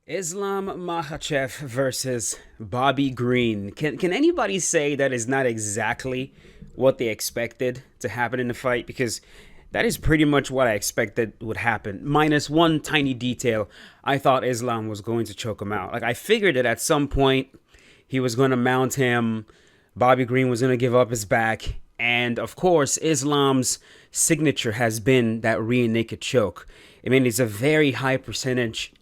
Islam Makhachev versus Bobby Green. Can anybody say that is not exactly what they expected to happen in the fight? Because that is pretty much what I expected would happen. Minus one tiny detail. I thought Islam was going to choke him out. Like I figured that at some point he was going to mount him. Bobby Green was going to give up his back. And of course, Islam's signature has been that rear naked choke. I mean, it's a very high percentage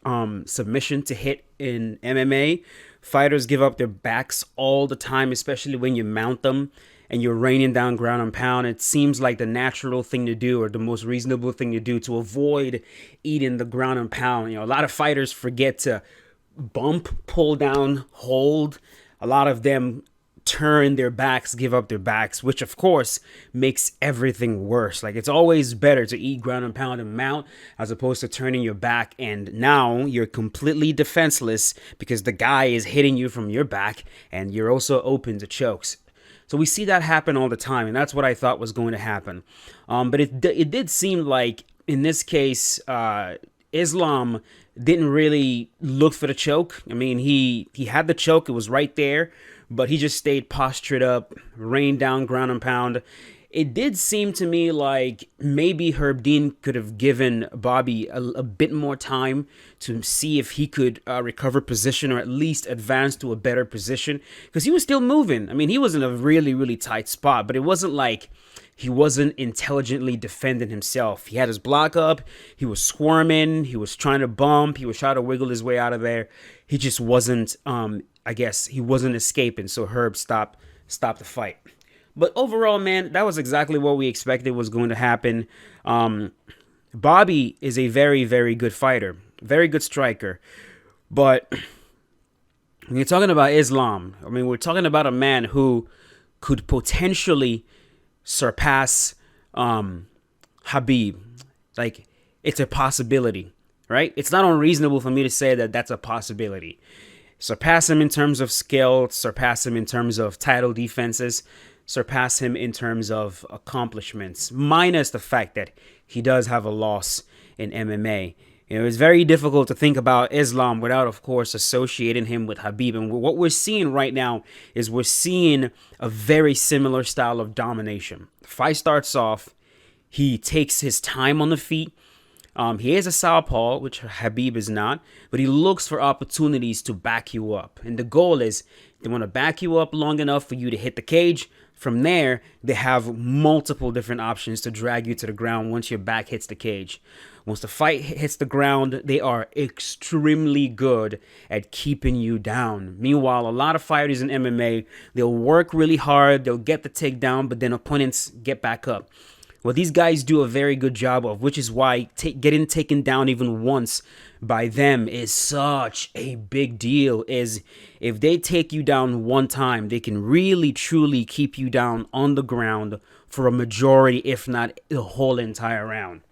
submission to hit in MMA. Fighters give up their backs all the time, especially when you mount them and you're raining down ground and pound. It seems like the natural thing to do or the most reasonable thing to do to avoid eating the ground and pound. A lot of fighters forget to bump, pull down, hold. A lot of them turn their backs, give up their backs, which of course makes everything worse. Like it's always better to eat ground and pound and mount as opposed to turning your back, and now you're completely defenseless because the guy is hitting you from your back and you're also open to chokes. So we see that happen all the time, and that's what I thought was going to happen. But it did seem like in this case, Islam didn't really look for the choke. I mean, he had the choke; it was right there, but he just stayed postured up, rained down ground and pound. It did seem to me like maybe Herb Dean could have given Bobby a bit more time to see if he could recover position or at least advance to a better position because he was still moving. I mean, he was in a really, really tight spot, but it wasn't like he wasn't intelligently defending himself. He had his block up, he was squirming, he was trying to bump, he was trying to wiggle his way out of there. He just wasn't, I guess, he wasn't escaping, so Herb stopped the fight. But overall, man, that was exactly what we expected was going to happen. Bobby is a very, very good fighter, very good striker. But when you're talking about Islam, I mean, we're talking about a man who could potentially surpass Habib. Like, it's a possibility, right? It's not unreasonable for me to say that that's a possibility. Surpass him in terms of skill, surpass him in terms of title defenses, surpass him in terms of accomplishments, minus the fact that he does have a loss in MMA. It's very difficult to think about Islam without, of course, associating him with Habib. And what we're seeing right now is we're seeing a very similar style of domination. The fight starts off, he takes his time on the feet. He is a southpaw, which Habib is not, but he looks for opportunities to back you up. And the goal is they want to back you up long enough for you to hit the cage. From there, they have multiple different options to drag you to the ground once your back hits the cage. Once the fight hits the ground, they are extremely good at keeping you down. Meanwhile, a lot of fighters in MMA, they'll work really hard, they'll get the takedown, but then opponents get back up. What these guys do a very good job of, which is why getting taken down even once by them is such a big deal, is if they take you down one time, they can really truly keep you down on the ground for a majority, if not the whole entire round.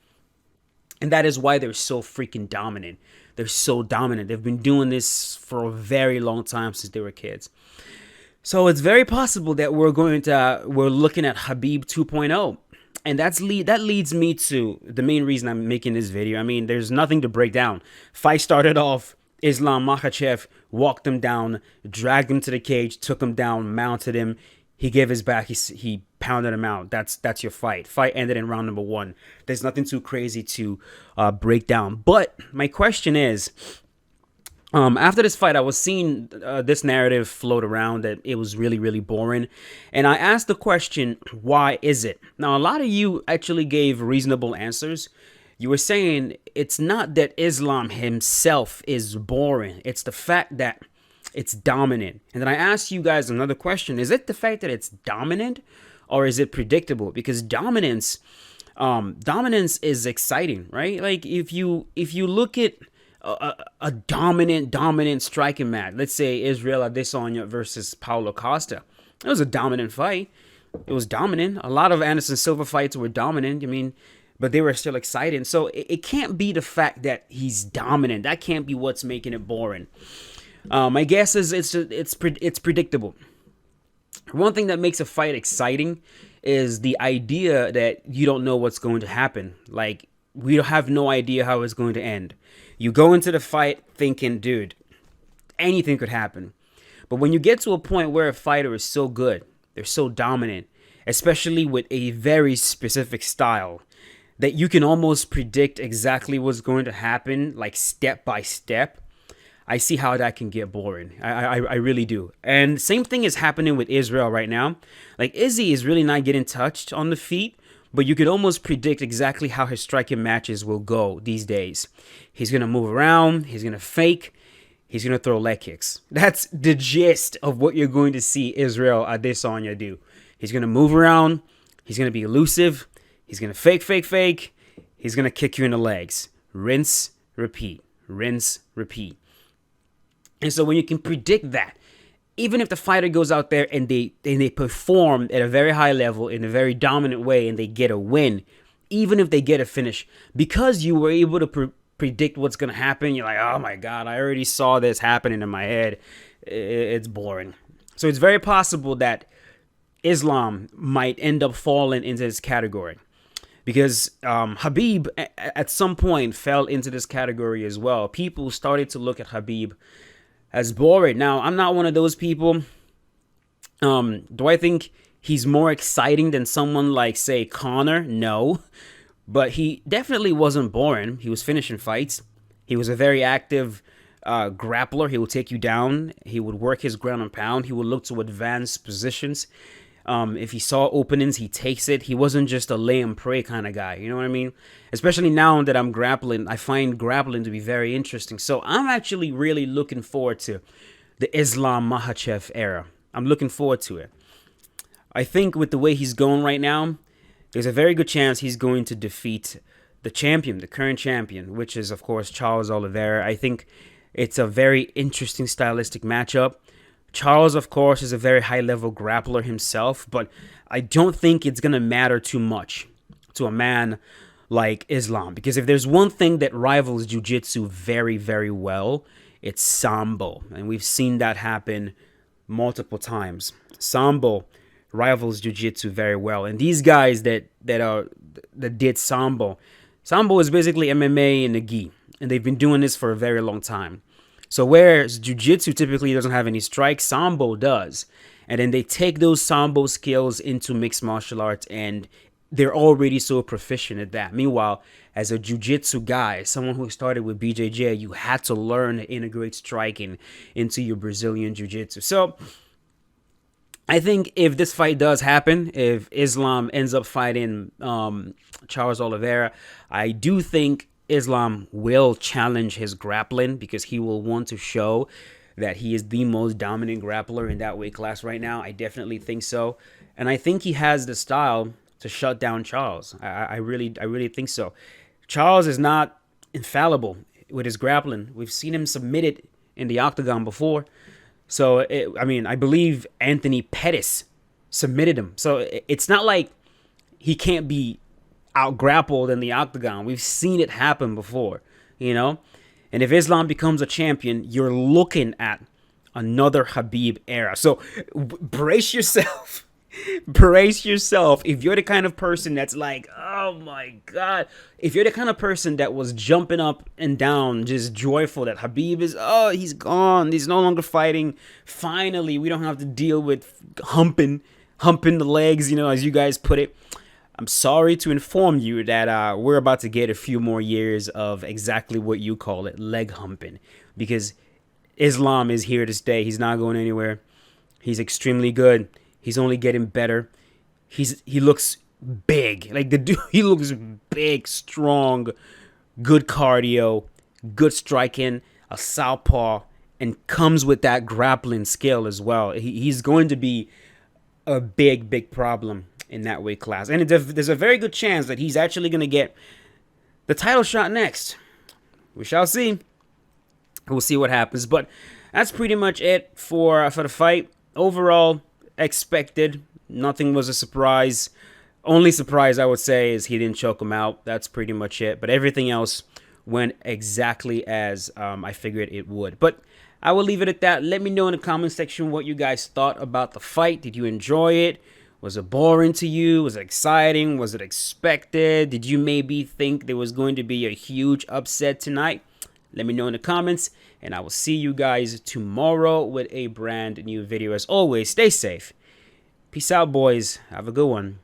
And that is why they're so freaking dominant. They're so dominant. They've been doing this for a very long time since they were kids. So it's very possible that we're looking at Habib 2.0. And that leads me to the main reason I'm making this video. I mean, there's nothing to break down. Fight started off, Islam Makhachev walked him down, dragged him to the cage, took him down, mounted him. He gave his back. He pounded him out. That's your fight. Fight ended in round number 1. There's nothing too crazy to break down. But my question is, after this fight, I was seeing this narrative float around that it was really, really boring. And I asked the question, why is it? Now, a lot of you actually gave reasonable answers. You were saying it's not that Islam himself is boring. It's the fact that it's dominant. And then I asked you guys another question. Is it the fact that it's dominant or is it predictable? Because dominance is exciting, right? Like if you look at a dominant striking match. Let's say Israel Adesanya versus Paulo Costa. It was a dominant fight. It was dominant. A lot of Anderson Silva fights were dominant. I mean, but they were still exciting. So it can't be the fact that he's dominant. That can't be what's making it boring. My guess is it's predictable. One thing that makes a fight exciting is the idea that you don't know what's going to happen. Like, we have no idea how it's going to end. You go into the fight thinking, dude, anything could happen. But when you get to a point where a fighter is so good, they're so dominant, especially with a very specific style, that you can almost predict exactly what's going to happen, like step by step, I see how that can get boring. I really do. And same thing is happening with Israel right now. Like, Izzy is really not getting touched on the feet, but you could almost predict exactly how his striking matches will go these days. He's going to move around. He's going to fake. He's going to throw leg kicks. That's the gist of what you're going to see Israel Adesanya do. He's going to move around. He's going to be elusive. He's going to fake, fake, fake. He's going to kick you in the legs. Rinse, repeat. Rinse, repeat. And so when you can predict that, even if the fighter goes out there and they perform at a very high level in a very dominant way and they get a win, even if they get a finish, because you were able to predict what's going to happen, you're like, oh my God, I already saw this happening in my head. It's boring. So it's very possible that Islam might end up falling into this category. Because Khabib at some point fell into this category as well. People started to look at Khabib as boring. Now, I'm not one of those people. Do I think he's more exciting than someone like, say, Conor? No. But he definitely wasn't boring. He was finishing fights. He was a very active grappler. He would take you down. He would work his ground and pound. He would look to advance positions. If he saw openings, he takes it. He wasn't just a lay and pray kind of guy. You know what I mean? Especially now that I'm grappling, I find grappling to be very interesting. So I'm actually really looking forward to the Islam Makhachev era. I'm looking forward to it. I think with the way he's going right now, there's a very good chance he's going to defeat the champion, the current champion, which is, of course, Charles Oliveira. I think it's a very interesting stylistic matchup. Charles, of course, is a very high-level grappler himself, but I don't think it's going to matter too much to a man like Islam. Because if there's one thing that rivals jiu-jitsu very, very well, it's Sambo. And we've seen that happen multiple times. Sambo rivals jiu-jitsu very well. And these guys that did Sambo is basically MMA in the gi. And they've been doing this for a very long time. So whereas jiu-jitsu typically doesn't have any strikes, Sambo does. And then they take those Sambo skills into mixed martial arts and they're already so proficient at that. Meanwhile, as a jiu-jitsu guy, someone who started with BJJ, you had to learn to integrate striking into your Brazilian jiu-jitsu. So I think if this fight does happen, if Islam ends up fighting Charles Oliveira, I do think Islam will challenge his grappling because he will want to show that he is the most dominant grappler in that weight class right now. I definitely think so. And I think he has the style to shut down Charles. I really think so. Charles is not infallible with his grappling. We've seen him submitted in the octagon before. So, I believe Anthony Pettis submitted him. So it's not like he can't be out-grappled in the octagon. We've seen it happen before, you know? And if Islam becomes a champion, you're looking at another Khabib era. So brace yourself. Brace yourself. If you're the kind of person that's like, oh my God. If you're the kind of person that was jumping up and down, just joyful that Khabib is, he's gone. He's no longer fighting. Finally, we don't have to deal with humping the legs, as you guys put it. I'm sorry to inform you that we're about to get a few more years of exactly what you call it, leg humping. Because Islam is here to stay. He's not going anywhere. He's extremely good. He's only getting better. He looks big. Like the dude, he looks big, strong, good cardio, good striking, a southpaw, and comes with that grappling skill as well. He's going to be a big problem in that weight class. And there's a very good chance that he's actually going to get the title shot next. We shall see. We'll see what happens. But that's pretty much it for the fight. Overall, expected. Nothing was a surprise. Only surprise I would say is he didn't choke him out. That's pretty much it. But everything else went exactly as I figured it would. But I will leave it at that. Let me know in the comment section what you guys thought about the fight. Did you enjoy it? Was it boring to you? Was it exciting? Was it expected? Did you maybe think there was going to be a huge upset tonight? Let me know in the comments, and I will see you guys tomorrow with a brand new video. As always, stay safe. Peace out, boys. Have a good one.